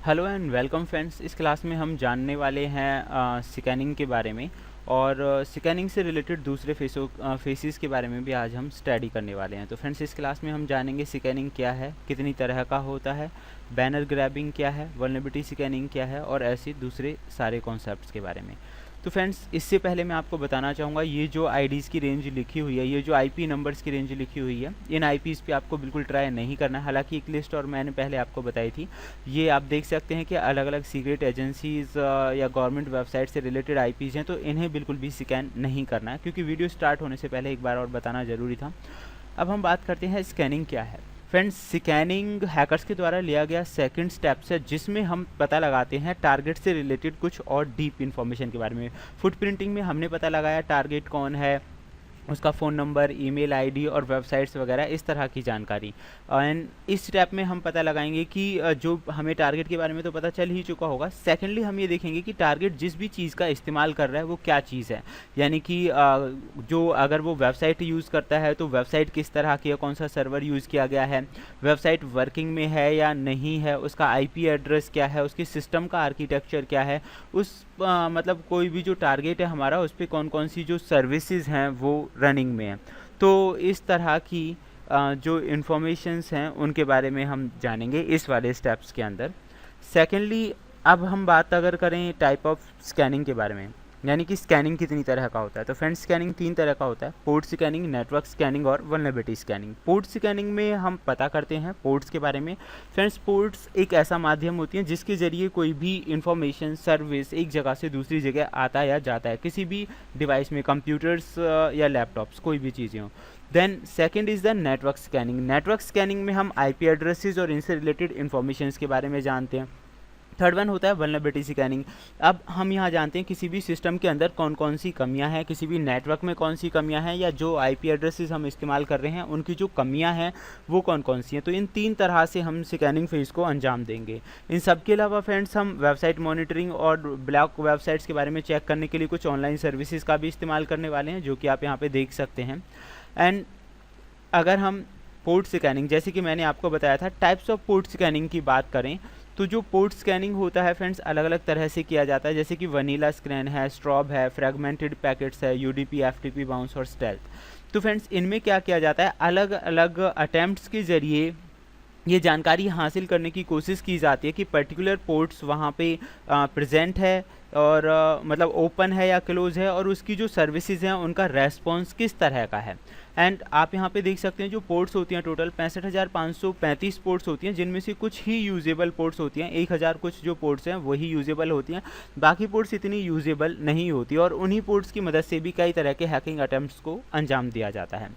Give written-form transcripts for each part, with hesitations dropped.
Hello and welcome friends. इस class में हम जानने वाले हैं स्कैनिंग के बारे में और स्कैनिंग से रिलेटेड दूसरे फेसेस के बारे में भी आज हम स्टडी करने वाले हैं। तो फ्रेंड्स, इस क्लास में हम जानेंगे स्कैनिंग क्या है, कितनी तरह का होता है, बैनर ग्रैबिंग क्या है, वल्नरेबिलिटी स्कैनिंग क्या है और ऐसे दूसरे सारे कॉन्सेप्ट्स के बारे में। तो फ्रेंड्स, इससे पहले मैं आपको बताना चाहूँगा, ये जो आईडीज़ की रेंज लिखी हुई है, ये जो आईपी नंबर्स की रेंज लिखी हुई है, इन आईपीज़ पे आपको बिल्कुल ट्राई नहीं करना है। हालांकि एक लिस्ट और मैंने पहले आपको बताई थी, ये आप देख सकते हैं कि अलग अलग सीक्रेट एजेंसीज़ या गवर्नमेंट वेबसाइट से रिलेटेड आईपीज़ हैं, तो इन्हें बिल्कुल भी स्कैन नहीं करना है, क्योंकि वीडियो स्टार्ट होने से पहले एक बार और बताना ज़रूरी था। अब हम बात करते हैं स्कैनिंग क्या है। फ्रेंड्स, स्कैनिंग हैकर्स के द्वारा लिया गया सेकंड स्टेप्स है, जिसमें हम पता लगाते हैं टारगेट से रिलेटेड कुछ और डीप इन्फॉर्मेशन के बारे में। फुटप्रिंटिंग में हमने पता लगाया टारगेट कौन है, उसका फ़ोन नंबर, ईमेल आईडी और वेबसाइट्स वगैरह, इस तरह की जानकारी। एंड इस स्टेप में हम पता लगाएंगे कि जो हमें टारगेट के बारे में तो पता चल ही चुका होगा। सेकेंडली हम ये देखेंगे कि टारगेट जिस भी चीज़ का इस्तेमाल कर रहा है वो क्या चीज़ है, यानी कि जो अगर वो वेबसाइट यूज़ करता है तो वेबसाइट किस तरह की है, कौन सा सर्वर यूज़ किया गया है, वेबसाइट वर्किंग में है या नहीं है, उसका आईपी एड्रेस क्या है, उसके सिस्टम का आर्किटेक्चर क्या है, उस मतलब कोई भी जो टारगेट है हमारा, उस पर कौन कौन सी जो सर्विसेज हैं वो रनिंग में है। तो इस तरह की जो इन्फॉर्मेशंस हैं उनके बारे में हम जानेंगे इस वाले स्टेप्स के अंदर। सेकेंडली, अब हम बात अगर करें टाइप ऑफ स्कैनिंग के बारे में, यानी कि स्कैनिंग कितनी तरह का होता है, तो फ्रेंड्स, स्कैनिंग 3 तरह का होता है: पोर्ट स्कैनिंग, नेटवर्क स्कैनिंग और वल्नरेबिलिटी स्कैनिंग। पोर्ट स्कैनिंग में हम पता करते हैं पोर्ट्स के बारे में। फ्रेंड्स, पोर्ट्स एक ऐसा माध्यम होती है जिसके ज़रिए कोई भी इंफॉर्मेशन, सर्विस एक जगह से दूसरी जगह आता या जाता है, किसी भी डिवाइस में, कंप्यूटर्स या लैपटॉप्स, कोई भी चीज़ें हों। Then second is the network scanning. Network scanning में हम आईपी एड्रेसेस और इनसे रिलेटेड इन्फॉर्मेशंस के बारे में जानते हैं। थर्ड वन होता है वल्नरेबिलिटी स्कैनिंग। अब हम यहाँ जानते हैं किसी भी सिस्टम के अंदर कौन कौन सी कमियां हैं, किसी भी नेटवर्क में कौन सी कमियां हैं, या जो आईपी एड्रेसेस हम इस्तेमाल कर रहे हैं उनकी जो कमियां हैं वो कौन कौन सी हैं। तो इन 3 तरह से हम स्कैनिंग फेज़ को अंजाम देंगे। इन सब के अलावा फ्रेंड्स, हम वेबसाइट मॉनिटरिंग और ब्लॉक वेबसाइट्स के बारे में चेक करने के लिए कुछ ऑनलाइन सर्विसेज का भी इस्तेमाल करने वाले हैं, जो कि आप यहाँ पर देख सकते हैं। एंड अगर हम पोर्ट स्कैनिंग, जैसे कि मैंने आपको बताया था, टाइप्स ऑफ पोर्ट स्कैनिंग की बात करें, तो जो पोर्ट स्कैनिंग होता है फ्रेंड्स, अलग अलग तरह से किया जाता है, जैसे कि वनीला स्कैन है, स्ट्रॉब है, फ्रेगमेंटेड पैकेट्स है, यूडीपी, एफटीपी, बाउंस और स्टेल्थ। तो फ्रेंड्स, इनमें क्या किया जाता है, अलग अलग अटैम्प्ट्स के ज़रिए ये जानकारी हासिल करने की कोशिश की जाती है कि पर्टिकुलर पोर्ट्स वहाँ पे प्रेजेंट है और मतलब ओपन है या क्लोज है, और उसकी जो सर्विसेज हैं उनका रेस्पॉन्स किस तरह का है। एंड आप यहाँ पे देख सकते हैं जो पोर्ट्स होती हैं, टोटल 65,535 पोर्ट्स होती हैं, जिनमें से कुछ ही यूजेबल पोर्ट्स होती हैं। 1000 कुछ जो पोर्ट्स हैं वही यूजेबल होती हैं, बाकी पोर्ट्स इतनी यूजेबल नहीं होती, और उन्हीं पोर्ट्स की मदद से भी कई तरह के हैकिंग अटैम्प्ट्स को अंजाम दिया जाता है।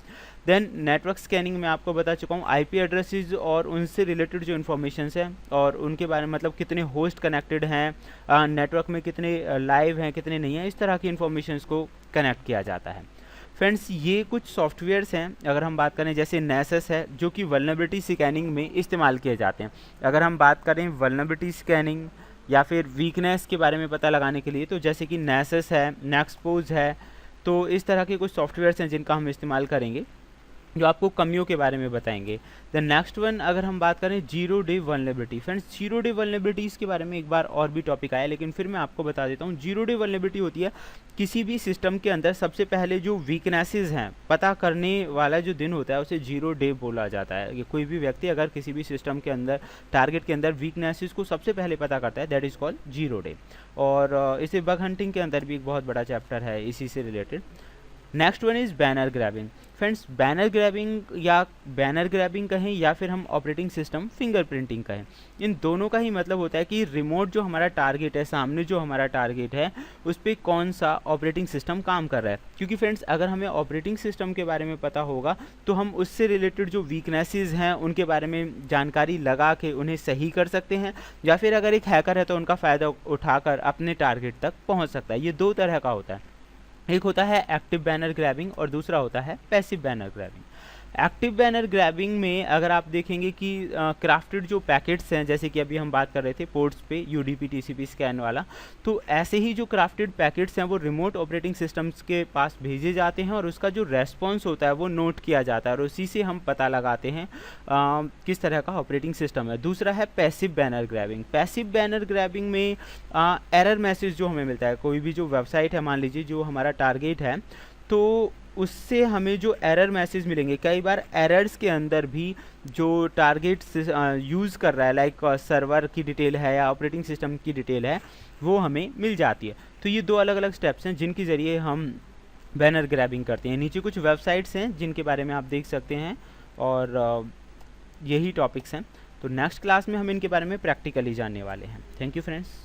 देन नेटवर्क स्कैनिंग में आपको बता चुका हूँ, आईपी एड्रेसेस और उनसे रिलेटेड जो इन्फॉर्मेशन है और उनके बारे में, मतलब कितने होस्ट कनेक्टेड हैं नेटवर्क में, कितने लाइव हैं, कितने नहीं हैं, इस तरह की इन्फॉर्मेशन को कनेक्ट किया जाता है। फ्रेंड्स, ये कुछ सॉफ्टवेयर्स हैं, अगर हम बात करें, जैसे नेसस है, जो कि वल्नरेबिलिटी स्कैनिंग में इस्तेमाल किए जाते हैं। अगर हम बात करें वल्नरेबिलिटी स्कैनिंग या फिर वीकनेस के बारे में पता लगाने के लिए, तो जैसे कि नेसस है, नेक्सपोज है, तो इस तरह के कुछ सॉफ्टवेयर्स हैं जिनका हम इस्तेमाल करेंगे, जो आपको कमियों के बारे में बताएंगे। द नेक्स्ट वन, अगर हम बात करें zero day vulnerability. Friends, zero day vulnerabilities के बारे में एक बार और भी टॉपिक आया, लेकिन फिर मैं आपको बता देता हूँ। जीरो डे वल्नरेबिलिटी होती है किसी भी सिस्टम के अंदर सबसे पहले जो वीकनेसेस हैं पता करने वाला जो दिन होता है, उसे जीरो डे बोला जाता है। कोई भी व्यक्ति अगर किसी भी सिस्टम के अंदर, टारगेट के अंदर वीकनेसेस को सबसे पहले पता करता है, that is called zero day. और इसे बग हंटिंग के अंदर भी एक बहुत बड़ा चैप्टर है इसी से related. Next one is banner grabbing. Friends, banner grabbing कहें या फिर हम ऑपरेटिंग सिस्टम फिंगरप्रिंटिंग कहें, इन दोनों का ही मतलब होता है कि रिमोट जो हमारा टारगेट है, सामने जो हमारा टारगेट है, उस पर कौन सा ऑपरेटिंग सिस्टम काम कर रहा है। क्योंकि फ्रेंड्स, अगर हमें ऑपरेटिंग सिस्टम के बारे में पता होगा तो हम उससे रिलेटेड जो वीकनेसेस हैं उनके बारे में जानकारी लगा के उन्हें सही कर सकते हैं, या फिर अगर एक हैकर है तो उनका फ़ायदा उठाकर अपने टारगेट तक पहुँच सकता है। ये 2 तरह का होता है, एक होता है एक्टिव बैनर ग्रैबिंग और दूसरा होता है passive banner grabbing. Active banner grabbing में अगर आप देखेंगे कि क्राफ्टेड जो पैकेट्स हैं, जैसे कि अभी हम बात कर रहे थे पोर्ट्स पे UDP TCP स्कैन वाला, तो ऐसे ही जो क्राफ्टेड पैकेट्स हैं वो रिमोट ऑपरेटिंग सिस्टम्स के पास भेजे जाते हैं और उसका जो रेस्पॉन्स होता है वो नोट किया जाता है और उसी से हम पता लगाते हैं किस तरह का ऑपरेटिंग सिस्टम है। दूसरा है passive banner grabbing. Passive banner grabbing में एरर मैसेज जो हमें मिलता है, कोई भी जो वेबसाइट है मान लीजिए जो हमारा टारगेट है, तो उससे हमें जो एरर मैसेज मिलेंगे, कई बार एरर्स के अंदर भी जो टारगेट यूज़ कर रहा है, लाइक सर्वर की डिटेल है या ऑपरेटिंग सिस्टम की डिटेल है, वो हमें मिल जाती है। तो ये दो अलग अलग स्टेप्स हैं जिनके ज़रिए हम बैनर ग्रैबिंग करते हैं। नीचे कुछ वेबसाइट्स हैं जिनके बारे में आप देख सकते हैं और यही टॉपिक्स हैं। तो नेक्स्ट क्लास में हम इनके बारे में प्रैक्टिकली जानने वाले हैं। Thank you friends.